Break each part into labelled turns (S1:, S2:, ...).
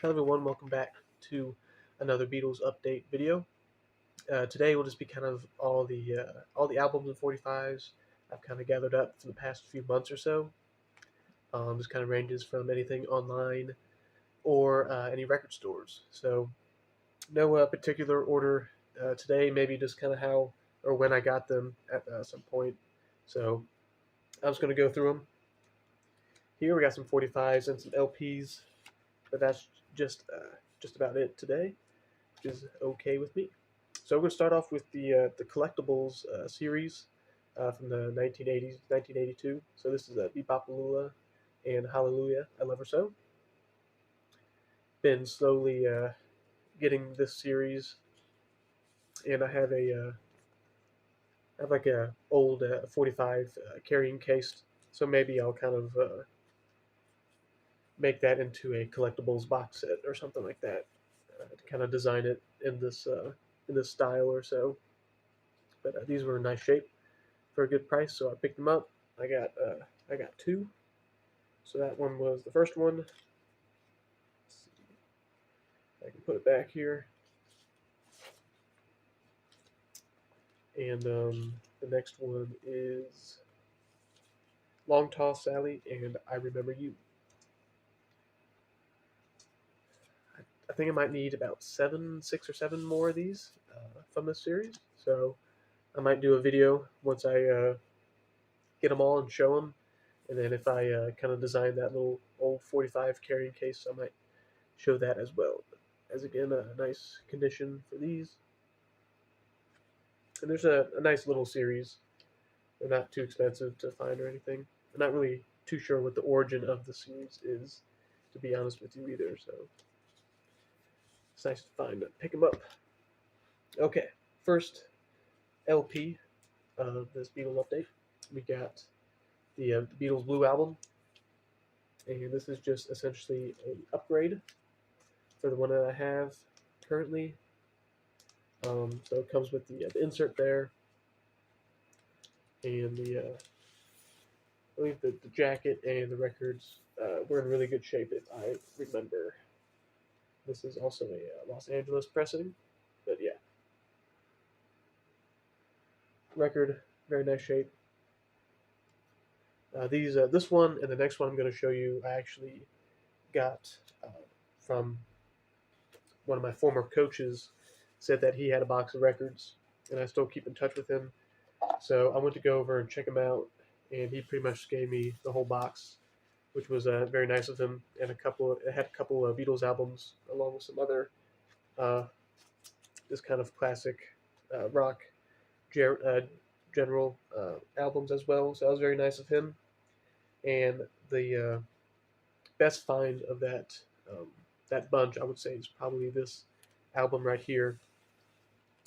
S1: Hello everyone, welcome back to another Beatles update video. Today will just be kind of all the albums and 45s I've kind of gathered up for the past few months or so. This kind of ranges from anything online or any record stores. So no particular order today, maybe just kind of how or when I got them at some point. So I'm just going to go through them. Here we got some 45s and some LPs, but that's just about it today, which is okay with me. So we're going to start off with the Collectibles series from the 1980s, 1982. So this is Bebopalula and Hallelujah, I Love Her So. Been slowly getting this series, and I have like a old 45 carrying case. So maybe I'll kind of make that into a collectibles box set or something like that. To kind of design it in this style or so. But these were in nice shape for a good price, so I picked them up. I got two. So that one was the first one. Let's see if I can put it back here. And the next one is Long Tall Sally and I Remember You. I think I might need about 6 or 7 more of these from this series. So I might do a video once I get them all and show them. And then if I kind of design that little old 45 carrying case, I might show that as well. As again, a nice condition for these. And there's a nice little series. They're not too expensive to find or anything. I'm not really too sure what the origin of the series is, to be honest with you either. So it's nice to find and pick them up. Okay, first LP of this Beatles update. We got the Beatles Blue album, and this is just essentially an upgrade for the one that I have currently. So it comes with the insert there, and I believe the jacket and the records were in really good shape, if I remember. This is also a Los Angeles pressing, but yeah, record, very nice shape. This one and the next one I'm going to show you, I actually got from one of my former coaches. Said that he had a box of records, and I still keep in touch with him. So I went to go over and check him out, and he pretty much gave me the whole box, which was very nice of him. And it had a couple of Beatles albums along with some other uh, this kind of classic rock general albums as well. So that was very nice of him. And the best find of that bunch, I would say, is probably this album right here.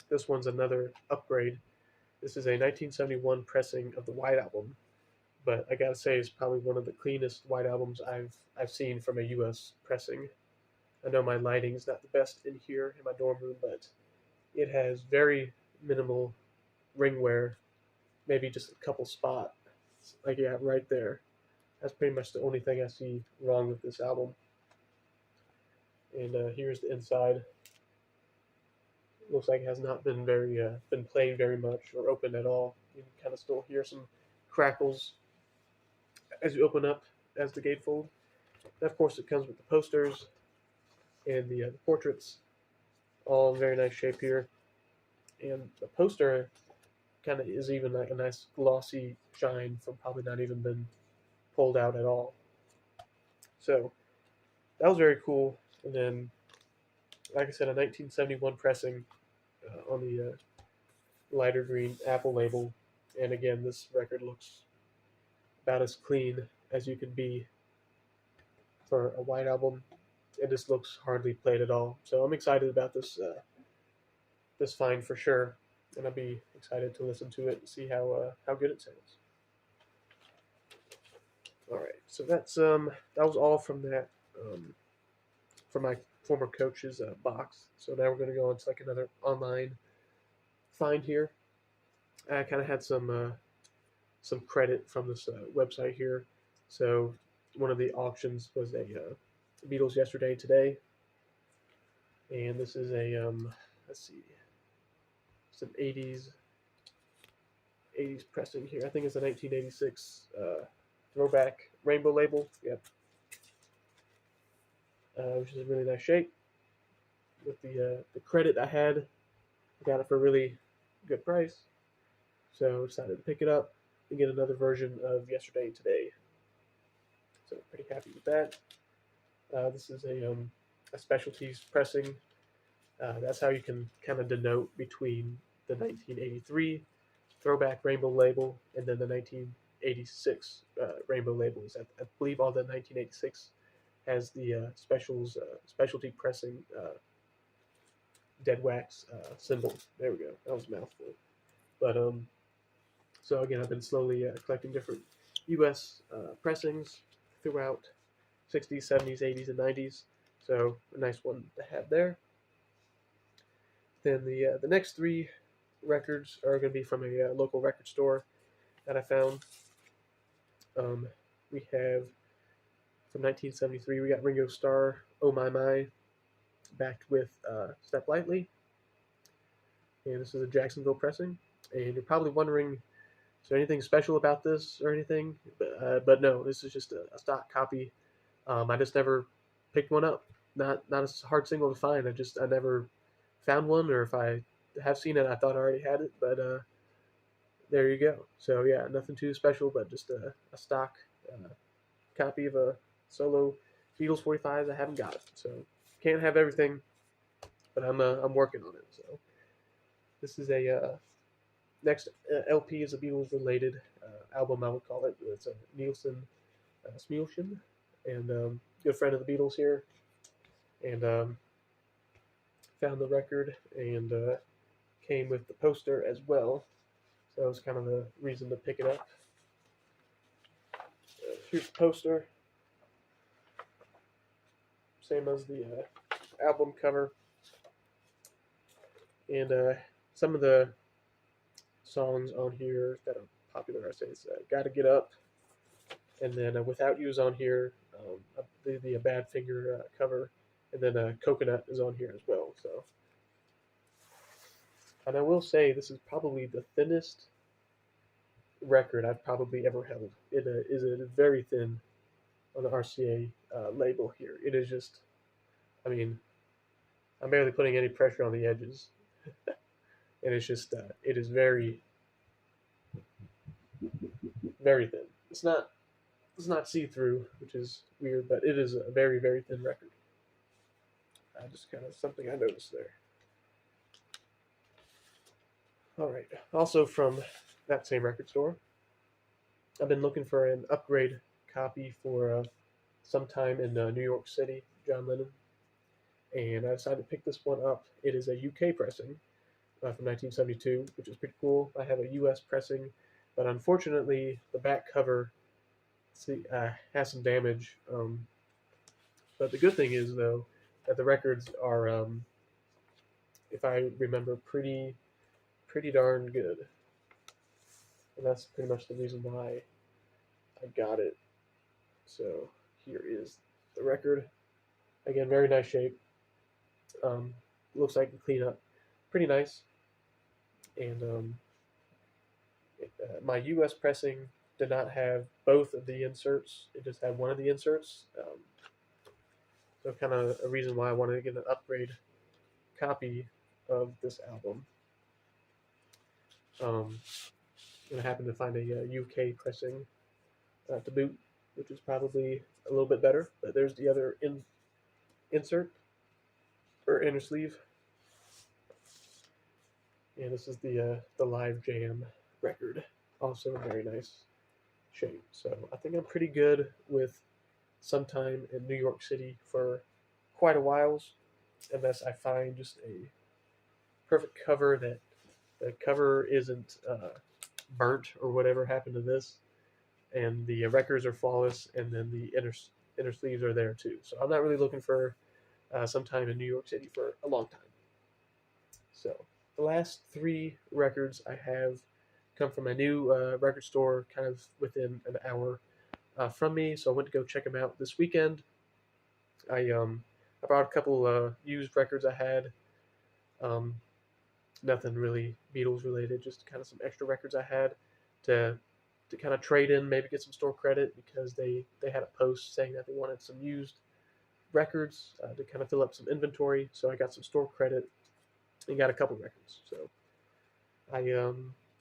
S1: This one's another upgrade. This is a 1971 pressing of the White Album, but I gotta say it's probably one of the cleanest White Albums I've seen from a U.S. pressing. I know my lighting is not the best in here in my dorm room, but it has very minimal ring wear, maybe just a couple spots, like yeah, right there. That's pretty much the only thing I see wrong with this album. And here's the inside. Looks like it has not been played very much or opened at all. You can kind of still hear some crackles as you open up as the gatefold. And of course, it comes with the posters and the portraits, all in very nice shape here. And the poster kind of is even like a nice glossy shine from probably not even been pulled out at all. So that was very cool. And then, like I said, a 1971 pressing on the lighter green Apple label. And again, this record looks about as clean as you could be for a White Album. It just looks hardly played at all. So I'm excited about this find for sure, and I'll be excited to listen to it and see how good it sounds. All right, so that was all from from my former coach's box. So now we're going to go into like another online find here. I kind of had some credit from this website here. So one of the auctions was a Beatles Yesterday Today. And this is a let's see, some 80s pressing here. I think it's a 1986 throwback rainbow label. Yep, which is in really nice shape. With the credit I had, I got it for a really good price, so I decided to pick it up and get another version of Yesterday and Today. So pretty happy with that. This is a specialties pressing. That's how you can kind of denote between the 1983 throwback rainbow label and then the 1986 rainbow labels. I believe all the 1986 has the specialty pressing dead wax symbol. There we go. That was a mouthful. But so again, I've been slowly collecting different U.S. Pressings throughout 60s, 70s, 80s, and 90s. So a nice one to have there. Then the next three records are going to be from a local record store that I found. We have from 1973, we got Ringo Starr, "Oh My My," backed with "Step Lightly," and this is a Jacksonville pressing. And you're probably wondering, is there anything special about this or anything? But no, this is just a stock copy. I just never picked one up. Not a hard single to find. I never found one, or if I have seen it, I thought I already had it. But there you go. So yeah, nothing too special, but just a stock copy of a solo Beatles 45 that I haven't got. So can't have everything, but I'm working on it. So this is a next LP is a Beatles related album, I would call it. It's a Nielsen Smeulchen, and good friend of the Beatles here, and found the record and came with the poster as well. So that was kind of the reason to pick it up. Here's the poster, same as the album cover, and some of the songs on here that are popular. I say it's "Gotta Get Up," and then "Without You" is on here. The Badfinger cover, and then "Coconut" is on here as well. So, and I will say this is probably the thinnest record I've probably ever held. It is very thin on the RCA label here. It is just, I mean, I'm barely putting any pressure on the edges, and it's just it is very very thin. It's not see through, which is weird, but it is a very very thin record. Just kind of something I noticed there. All right. Also from that same record store, I've been looking for an upgrade copy for sometime in New York City, John Lennon, and I decided to pick this one up. It is a UK pressing from 1972, which is pretty cool. I have a US pressing, but unfortunately, the back cover has some damage. But the good thing is, though, that the records are, if I remember, pretty darn good. And that's pretty much the reason why I got it. So here is the record. Again, very nice shape. Looks like the cleanup pretty nice. And my US pressing did not have both of the inserts. It just had one of the inserts. So kind of a reason why I wanted to get an upgrade copy of this album. And I happened to find a UK pressing to boot, which is probably a little bit better. But there's the other insert or inner sleeve, and this is the Live Jam record, also a very nice shape. So I think I'm pretty good with sometime in New York City for quite a while, unless I find just a perfect cover that the cover isn't burnt or whatever happened to this, and the records are flawless, and then the inner sleeves are there too. So I'm not really looking for sometime in New York City for a long time. So the last three records I have come from my new record store, kind of within an hour from me. So I went to go check them out this weekend. I I brought a couple used records I had. Um, Nothing really Beatles related, just kind of some extra records I had to kind of trade in, maybe get some store credit because they had a post saying that they wanted some used records to kind of fill up some inventory. So I got some store credit and got a couple records. So I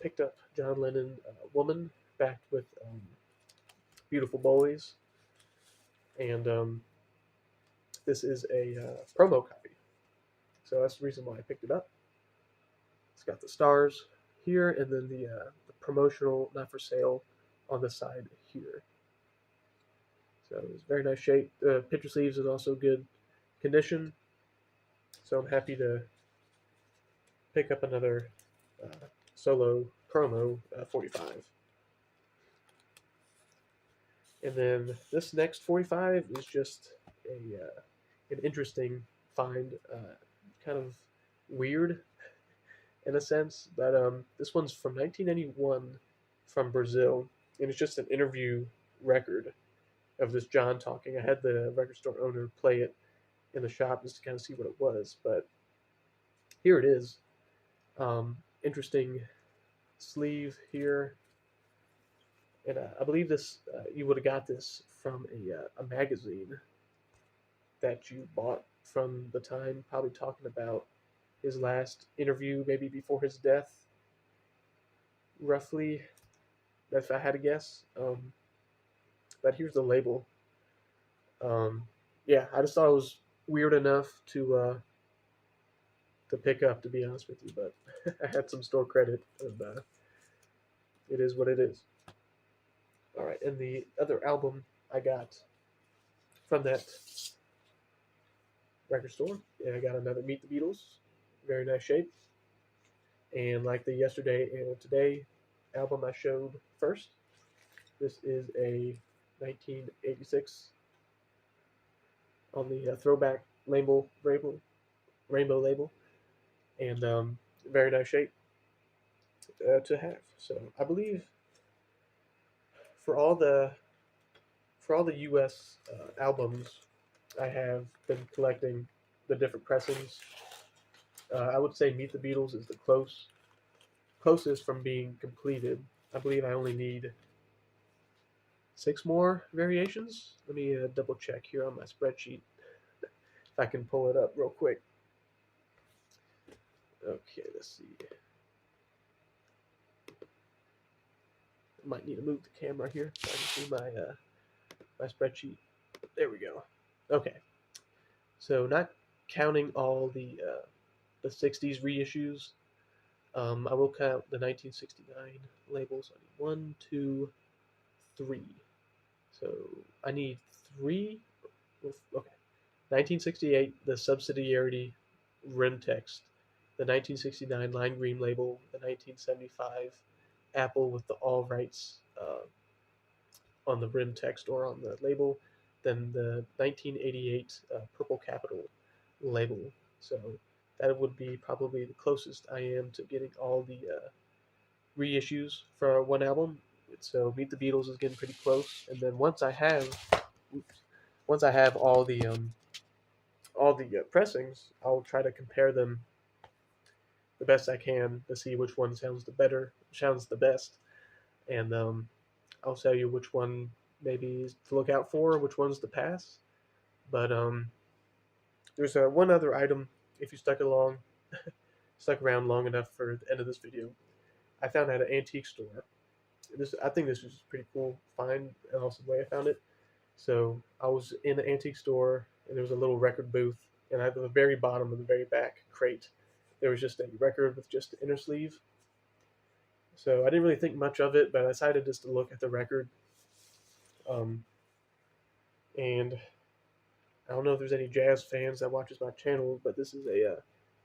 S1: picked up John Lennon, "Woman," backed with "Beautiful Boys," and this is a promo copy. So that's the reason why I picked it up. It's got the stars here, and then the promotional, not for sale, on the side here. So it's very nice shape. The picture sleeves is also good condition. So I'm happy to pick up another solo promo 45. And then this next 45 is just an interesting find, kind of weird in a sense. But this one's from 1991 from Brazil, and it's just an interview record of this John talking. I had the record store owner play it in the shop just to kind of see what it was, but here it is. Interesting sleeve here, and I believe this you would have got this from a magazine that you bought from the time, probably talking about his last interview, maybe before his death, roughly. If I had to guess. But here's the label. Um, yeah, I just thought it was weird enough to pick up, to be honest with you. But I had some store credit, and it is what it is. All right, and the other album I got from that record store, yeah, I got another Meet the Beatles, very nice shape, and like the Yesterday and Today album I showed first, this is a 1986 on the throwback rainbow label, and very nice shape to have. So I believe for all the U.S. Albums, I have been collecting the different pressings. I would say Meet the Beatles is the closest from being completed. I believe I only need 6 more variations. Let me double check here on my spreadsheet if I can pull it up real quick. Okay, let's see. I might need to move the camera here so I can see my spreadsheet. There we go. Okay, so not counting all the 60s reissues, I will count the 1969 labels. I need 1, 2, 3. So I need 3. Okay, 1968, the subsidiarity rim text, the 1969 lime green label, the 1975 Apple with the all rights on the rim text or on the label, then the 1988 purple capital label. So that would be probably the closest I am to getting all the reissues for one album. So Meet the Beatles is getting pretty close, and then once I have all the pressings, I'll try to compare them the best I can to see which one sounds the best, and I'll tell you which one maybe to look out for, which one's to pass. But there's one other item. If you stuck around long enough for the end of this video, I found at an antique store. I think this was pretty cool find, and also the way I found it. So I was in an antique store, and there was a little record booth, and at the very bottom of the very back crate, there was just a record with just the inner sleeve. So I didn't really think much of it, but I decided just to look at the record. And I don't know if there's any jazz fans that watches my channel, but this is a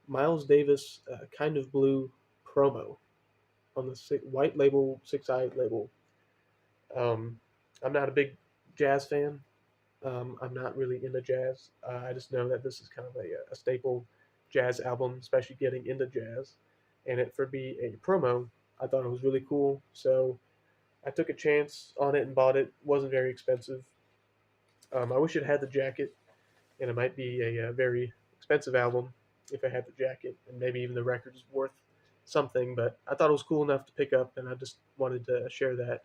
S1: Miles Davis Kind of Blue promo on the white label, 6-eyed label. I'm not a big jazz fan. I'm not really into jazz. I just know that this is kind of a staple jazz album, especially getting into jazz. And it for be a promo, I thought it was really cool. So I took a chance on it and bought it. It wasn't very expensive. I wish it had the jacket and it might be a very expensive album if I had the jacket, and maybe even the record is worth something. But I thought it was cool enough to pick up, and I just wanted to share that,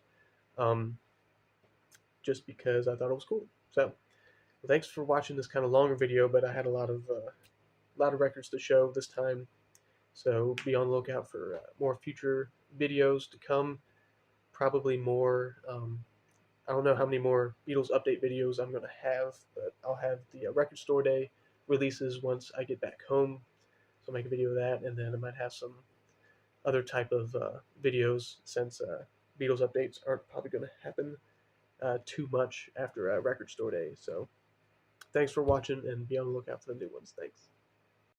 S1: um, just because I thought it was cool. So, well, thanks for watching this kind of longer video, but I had a lot of records to show this time. So be on the lookout for more future videos to come. Probably more. I don't know how many more Beatles update videos I'm going to have, but I'll have the record store day releases once I get back home. So I'll make a video of that, and then I might have some other type of videos since Beatles updates aren't probably going to happen too much after record store day. So thanks for watching, and be on the lookout for the new ones. Thanks.